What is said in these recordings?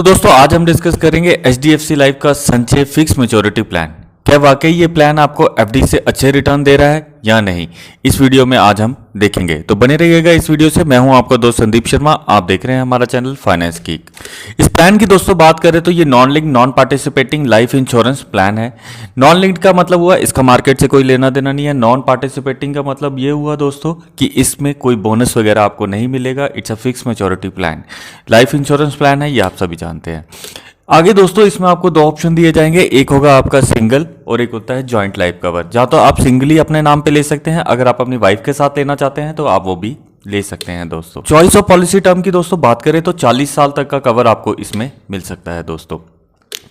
तो दोस्तों आज हम डिस्कस करेंगे HDFC लाइफ का संचय फिक्स मैच्योरिटी प्लान। क्या वाकई ये प्लान आपको एफडी से अच्छे रिटर्न दे रहा है या नहीं, इस वीडियो में आज हम देखेंगे। तो बने रहिएगा इस वीडियो से। मैं हूं आपका दोस्त संदीप शर्मा, आप देख रहे हैं हमारा चैनल फाइनेंस कीक। इस प्लान की दोस्तों बात करें तो ये non linked non participating life insurance plan है। नॉन लिंक्ड का मतलब हुआ इसका मार्केट से कोई लेना देना नहीं है। नॉन पार्टिसिपेटिंग का मतलब ये हुआ दोस्तों कि इसमें कोई बोनस वगैरह आपको नहीं मिलेगा। It's a fix maturity plan, life insurance plan है, ये आप सभी जानते हैं। आगे दोस्तों इसमें आपको दो ऑप्शन दिए जाएंगे, एक होगा आपका सिंगल और एक होता है जॉइंट लाइफ कवर। जहाँ तो आप सिंगली अपने नाम पे ले सकते हैं, अगर आप अपनी वाइफ के साथ लेना चाहते हैं तो आप वो भी ले सकते हैं दोस्तों। चॉइस ऑफ पॉलिसी टर्म की दोस्तों बात करें तो 40 साल तक का कवर आपको इसमें मिल सकता है दोस्तों।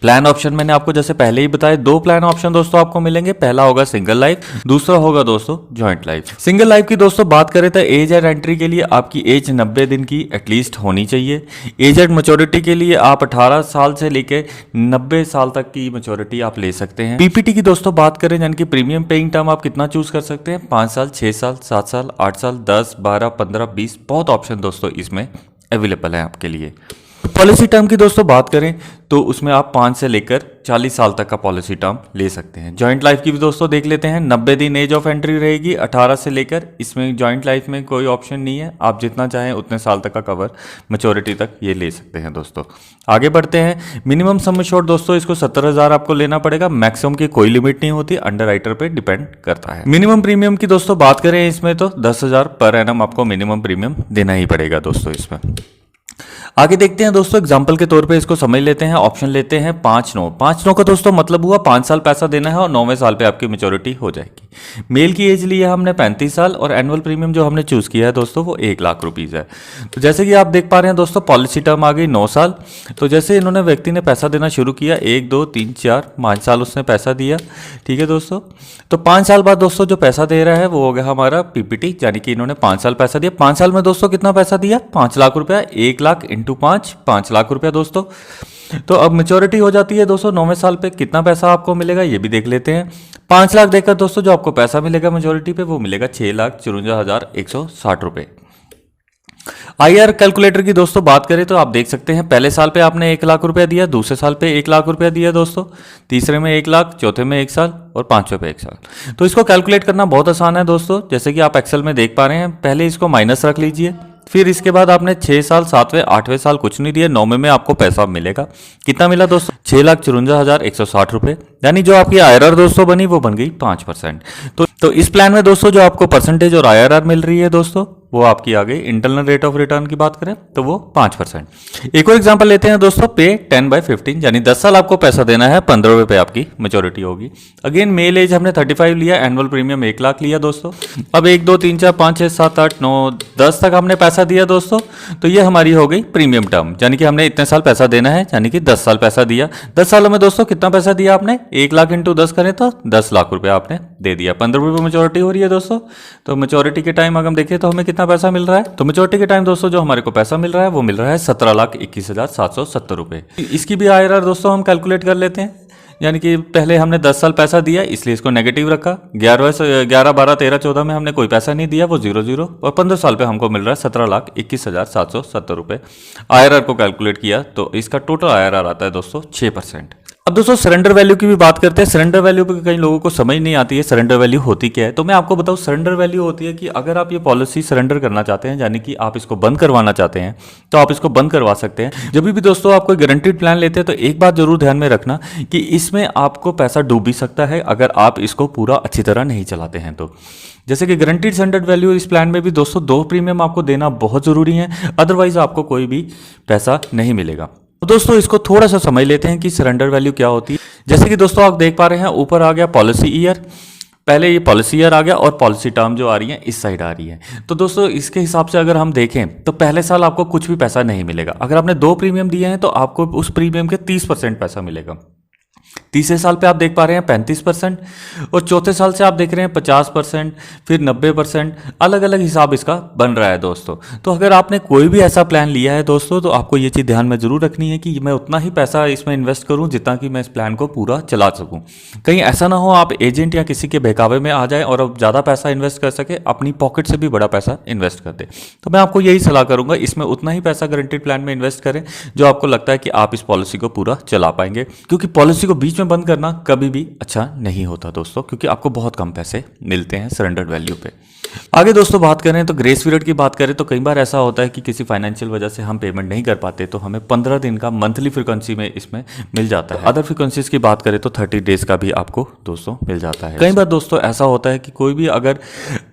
प्लान ऑप्शन मैंने आपको जैसे पहले ही बताया, दो प्लान ऑप्शन दोस्तों आपको मिलेंगे। पहला होगा सिंगल लाइफ, दूसरा होगा दोस्तों जॉइंट लाइफ। सिंगल लाइफ की दोस्तों बात करें तो एज एंड एंट्री के लिए आपकी एज 90 दिन की एटलीस्ट होनी चाहिए। एज एंड मैच्योरिटी के लिए आप 18 साल से लेके 90 साल तक की मैच्योरिटी आप ले सकते हैं। पीपीटी की दोस्तों बात करें यानी कि प्रीमियम पेइंग टर्म आप कितना चूज कर सकते हैं, 5 साल, 6 साल, 7 साल, 8 साल, 10, 12, 15, 20, बहुत ऑप्शन दोस्तों इसमें अवेलेबल है आपके लिए। पॉलिसी टर्म की दोस्तों बात करें तो उसमें आप 5 से लेकर 40 साल तक का पॉलिसी टर्म ले सकते हैं। जॉइंट लाइफ की भी दोस्तों देख लेते हैं। 90 दिन एज ऑफ एंट्री रहेगी, 18 से लेकर, इसमें जॉइंट लाइफ में कोई ऑप्शन नहीं है, आप जितना चाहें उतने साल तक का कवर मैच्योरिटी तक ये ले सकते हैं दोस्तों। आगे बढ़ते हैं। मिनिमम सम एश्योर्ड दोस्तों इसको 70,000 आपको लेना पड़ेगा। मैक्सिमम की कोई लिमिट नहीं होती, अंडर राइटर पे डिपेंड करता है। मिनिमम प्रीमियम की दोस्तों बात करें इसमें तो 10,000 पर एनम आपको मिनिमम प्रीमियम देना ही पड़ेगा दोस्तों इसमें। आगे देखते हैं दोस्तों, एग्जाम्पल के तौर पे इसको समझ लेते हैं। ऑप्शन लेते हैं 5/9। 5/9 का दोस्तों मतलब हुआ 5 साल पैसा देना है और 9वें साल पे आपकी मैच्योरिटी हो जाएगी। मेल की एज ली है हमने 35 साल और एनुअल प्रीमियम जो हमने चूज किया है दोस्तों वो 1 लाख रुपीज है। तो जैसे कि आप देख पा रहे हैं दोस्तों, पॉलिसी टर्म आ गई 9 साल। तो जैसे इन्होंने व्यक्ति ने पैसा देना शुरू किया, 1, 2, 3, 4, 5 साल उसने पैसा दिया, ठीक है दोस्तों। तो 5 साल बाद दोस्तों जो पैसा दे रहा है वो हो गया हमारा पीपीटी, यानी कि इन्होंने 5 साल पैसा दिया। 5 साल में दोस्तों कितना पैसा दिया, 5 लाख रुपया। 1 लाख इंटू 5 लाख रुपया दोस्तों। तो अब मैच्योरिटी हो जाती है दोस्तों 9वें साल पे। कितना पैसा आपको मिलेगा ये भी देख लेते हैं। 5 लाख देकर दोस्तों जो आपको पैसा मिलेगा मैच्योरिटी पे वो मिलेगा 6,54,160 रुपए। आईआर कैलकुलेटर की दोस्तों बात करें तो आप देख सकते हैं, पहले साल पे आपने 1 लाख रुपया दिया, दूसरे साल पे 1 लाख रुपया दिया दोस्तों, तीसरे में 1 लाख, चौथे में 1 साल और 5वें पे 1 साल। तो इसको कैलकुलेट करना बहुत आसान है दोस्तों। जैसे कि आप एक्सेल में देख पा रहे हैं, पहले इसको माइनस रख लीजिए, फिर इसके बाद आपने 6 साल, 7वें, 8वें साल कुछ नहीं दिया, 9वें में आपको पैसा मिलेगा। कितना मिला दोस्तों, 6,54,160 रुपए। यानी जो आपकी आईआरआर दोस्तों बनी वो बन गई 5%। तो इस प्लान में दोस्तों जो आपको परसेंटेज और आईआरआर मिल रही है दोस्तों वो आपकी आ गई। इंटरनल रेट ऑफ रिटर्न की बात करें तो वो 5%। एक और एग्जांपल लेते हैं दोस्तों, पे 10/15, यानी 10 साल आपको पैसा देना है, 15वें पे आपकी मैच्योरिटी होगी। अगेन मेल एज हमने 35 लिया, एनुअल प्रीमियम 1 लाख लिया दोस्तों। अब 1, 2, 3, 4, 5, 6, 7, 8, 9, 10 तक हमने पैसा दिया दोस्तों। तो ये हमारी हो गई प्रीमियम टर्म, यानी कि हमने इतने साल पैसा देना है, यानी कि 10 साल पैसा दिया। 10 सालों में दोस्तों कितना पैसा दिया आपने, 1 लाख इंटू 10 करें तो 10 लाख रुपया आपने दे दिया। 15वें पे मैच्योरिटी हो रही है दोस्तों। तो मैच्योरिटी के टाइम अगर हम देखें तो हमें कितना पैसा मिल रहा है, तो मैच्योरिटी के टाइम दोस्तों जो हमारे को पैसा मिल रहा है वो मिल रहा है 17,21,770 रुपए। इसकी भी आईआरआर दोस्तों हम कैलकुलेट कर लेते हैं। यानी कि पहले हमने 10 साल पैसा दिया इसलिए इसको नेगेटिव रखा, 11, 12, 13, 14 में हमने कोई पैसा नहीं दिया, वो 0 और 15 साल पे हमको मिल रहा है 17,21,770 रुपए। आईआरआर को कैलकुलेट किया तो इसका टोटल आईआरआर आता है दोस्तों 6%। अब दोस्तों सरेंडर वैल्यू की भी बात करते हैं। सरेंडर वैल्यू पे कई लोगों को समझ नहीं आती है सरेंडर वैल्यू होती क्या है। तो मैं आपको बताऊं, सरेंडर वैल्यू होती है कि अगर आप ये पॉलिसी सरेंडर करना चाहते हैं, यानी कि आप इसको बंद करवाना चाहते हैं, तो आप इसको बंद करवा सकते हैं। जब भी दोस्तों आप कोई गारंटीड प्लान लेते हैं तो एक बात जरूर ध्यान में रखना कि इसमें आपको पैसा डूब भी सकता है अगर आप इसको पूरा अच्छी तरह नहीं चलाते हैं तो। जैसे कि गारंटीड सरेंडर वैल्यू इस प्लान में भी दोस्तों 2 प्रीमियम आपको देना बहुत जरूरी है, अदरवाइज आपको कोई भी पैसा नहीं मिलेगा। तो दोस्तों इसको थोड़ा सा समझ लेते हैं कि सरेंडर वैल्यू क्या होती है। जैसे कि दोस्तों आप देख पा रहे हैं, ऊपर आ गया पॉलिसी ईयर, पहले ये पॉलिसी ईयर आ गया और पॉलिसी टर्म जो आ रही है इस साइड आ रही है। तो दोस्तों इसके हिसाब से अगर हम देखें तो पहले साल आपको कुछ भी पैसा नहीं मिलेगा। अगर आपने 2 प्रीमियम दिए हैं तो आपको उस प्रीमियम के 30% पैसा मिलेगा। तीसरे साल पे आप देख पा रहे हैं 35%, और चौथे साल से आप देख रहे हैं 50%, फिर 90%, अलग अलग हिसाब इसका बन रहा है दोस्तों। तो अगर आपने कोई भी ऐसा प्लान लिया है दोस्तों, तो आपको ये चीज़ ध्यान में जरूर रखनी है कि मैं उतना ही पैसा इसमें इन्वेस्ट करूं जितना कि मैं इस प्लान को पूरा चला सकूं। कहीं ऐसा ना हो आप एजेंट या किसी के बहकावे में आ जाए और अब ज़्यादा पैसा इन्वेस्ट कर सके, अपनी पॉकेट से भी बड़ा पैसा इन्वेस्ट कर दे। तो मैं आपको यही सलाह करूंगा, इसमें उतना ही पैसा गारंटीड प्लान में इन्वेस्ट करें जो आपको लगता है कि आप इस पॉलिसी को पूरा चला पाएंगे, क्योंकि पॉलिसी को बीच में बंद करना कभी भी अच्छा नहीं होता दोस्तों, क्योंकि आपको बहुत कम पैसे मिलते हैं सरेंडर्ड वैल्यू पे। आगे दोस्तों बात करें तो ग्रेस पीरियड की बात करें तो कई बार ऐसा होता है कि किसी फाइनेंशियल वजह से हम पेमेंट नहीं कर पाते, तो हमें 15 दिन का मंथली फ्रीक्वेंसी में इसमें मिल जाता है। अदर फ्रीक्वेंसीज की बात करें तो 30 डेज का भी आपको दोस्तों मिल जाता है। कई बार दोस्तों ऐसा होता है कि कोई भी अगर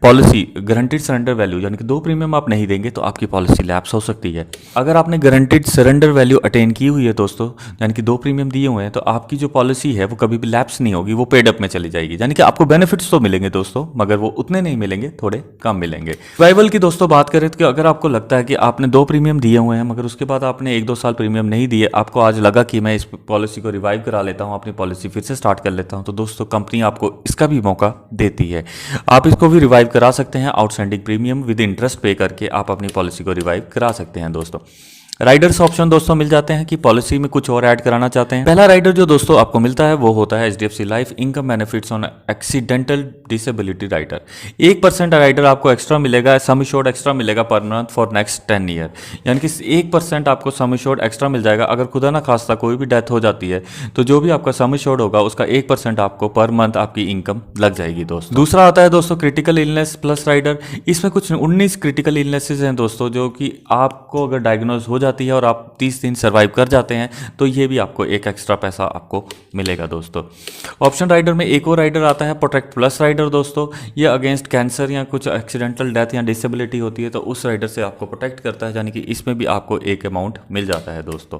पॉलिसी गारंटीड सरेंडर वैल्यू यानी कि 2 प्रीमियम आप नहीं देंगे तो आपकी पॉलिसी लैप्स हो सकती है। अगर आपने गारंटीड सरेंडर वैल्यू अटेन की हुई है दोस्तों, यानी कि 2 प्रीमियम दिए हुए हैं, तो आपकी जो पॉलिसी है वो कभी भी लैप्स नहीं होगी, वो पेड अप में चली जाएगी। यानी कि आपको बेनिफिट्स तो मिलेंगे दोस्तों, मगर वो उतने नहीं मिलेंगे, थोड़े कम मिलेंगे। रिवाइवल की दोस्तों बात करें तो अगर आपको लगता है कि आपने 2 प्रीमियम दिए हुए हैं मगर उसके बाद आपने 1-2 साल प्रीमियम नहीं दिए, आपको आज लगा कि मैं इस पॉलिसी को रिवाइव करा लेता हूं, अपनी पॉलिसी फिर से स्टार्ट कर लेता हूं, तो दोस्तों कंपनी आपको इसका भी मौका देती है। आप इसको भी रिवाइव करा सकते हैं, आउटस्टैंडिंग प्रीमियम विद इंटरेस्ट पे करके आप अपनी पॉलिसी को रिवाइव करा सकते हैं दोस्तों। राइडर्स ऑप्शन दोस्तों मिल जाते हैं कि पॉलिसी में कुछ और ऐड कराना चाहते हैं। पहला राइडर जो दोस्तों आपको मिलता है वो होता है HDFC life income benefits on accidental disability rider. 1% rider आपको एक्स्ट्रा मिलेगा, सम एश्योर्ड एक्स्ट्रा मिलेगा per month for next 10 year, यानी कि 1% आपको सम एश्योर्ड एक्स्ट्रा मिल जाएगा। अगर खुदा ना खास्ता कोई भी डेथ हो जाती है तो जो भी आपका सम एश्योर्ड होगा उसका 1% आपको पर मंथ आपकी इनकम लग जाएगी दोस्तों। दूसरा आता है दोस्तों क्रिटिकल इलनेस प्लस राइडर। इसमें कुछ 19 क्रिटिकल इलनेसेज हैं दोस्तों, जो कि आपको अगर डायग्नोज हो जाती है और आप 30 दिन सर्वाइव कर जाते हैं तो ये भी आपको एक एक्स्ट्रा पैसा आपको मिलेगा दोस्तों। ऑप्शन राइडर में एक और राइडर आता है प्रोटेक्ट प्लस राइडर दोस्तों। ये अगेंस्ट कैंसर या कुछ एक्सीडेंटल डेथ या डिसेबिलिटी होती है तो उस राइडर से आपको प्रोटेक्ट करता है, यानी कि इसमें भी आपको एक अमाउंट मिल जाता है दोस्तों।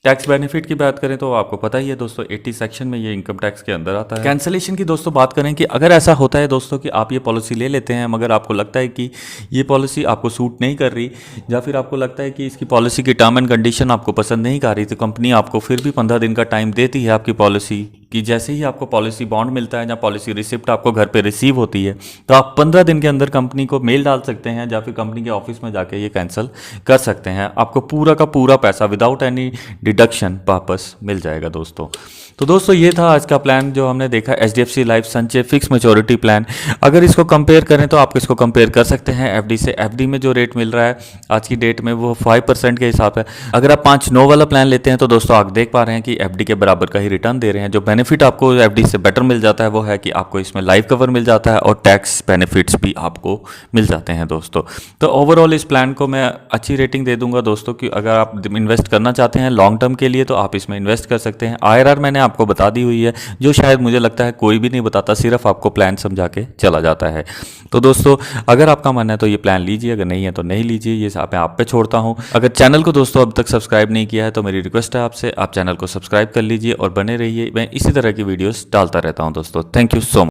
टैक्स बेनिफिट की बात करें तो आपको पता ही है दोस्तों 80 सेक्शन में ये इनकम टैक्स के अंदर आता है। कैंसलेशन की दोस्तों बात करें कि अगर ऐसा होता है दोस्तों कि आप ये पॉलिसी ले लेते हैं मगर आपको लगता है कि ये पॉलिसी आपको सूट नहीं कर रही, या फिर आपको लगता है कि इसकी पॉलिसी की टर्म एंड कंडीशन आपको पसंद नहीं आ रही, तो कंपनी आपको फिर भी 15 दिन का टाइम देती है आपकी पॉलिसी कि जैसे ही आपको पॉलिसी बॉन्ड मिलता है या पॉलिसी रिसिप्ट आपको घर पे रिसीव होती है तो आप 15 दिन के अंदर कंपनी को मेल डाल सकते हैं या फिर कंपनी के ऑफिस में जाके ये कैंसिल कर सकते हैं। आपको पूरा का पूरा पैसा विदाउट एनी डिडक्शन वापस मिल जाएगा दोस्तों। तो दोस्तों ये था आज का प्लान जो हमने देखा, HDFC लाइफ संचय फिक्स मैच्योरिटी प्लान। अगर इसको कंपेयर करें तो आप इसको कंपेयर कर सकते हैं FD से। FD में जो रेट मिल रहा है आज की डेट में वो 5% के हिसाब है। अगर आप 5-9 वाला प्लान लेते हैं तो दोस्तों आप देख पा रहे हैं कि FD के बराबर का ही रिटर्न दे रहे हैं। जो बेनिफिट आपको FD से बेटर मिल जाता है वो है कि आपको इसमें लाइफ कवर मिल जाता है और टैक्स बेनिफिट्स भी आपको मिल जाते हैं दोस्तों। तो ओवरऑल इस प्लान को मैं अच्छी रेटिंग दे दूंगा दोस्तों कि अगर आप इन्वेस्ट करना चाहते हैं लॉन्ग टर्म के लिए तो आप इसमें इन्वेस्ट कर सकते हैं। IRR मैंने आपको बता दी हुई है, जो शायद मुझे लगता है कोई भी नहीं बताता, सिर्फ आपको प्लान समझा के चला जाता है। तो दोस्तों अगर आपका मन है तो ये प्लान लीजिए, अगर नहीं है तो नहीं लीजिए, ये आप पे छोड़ता हूँ। अगर चैनल को दोस्तों अब तक सब्सक्राइब नहीं किया है तो मेरी रिक्वेस्ट है आपसे, आप चैनल को सब्सक्राइब कर लीजिए और बने रहिए। मैं इसी तरह की वीडियोस डालता रहता हूँ दोस्तों। Thank you so much.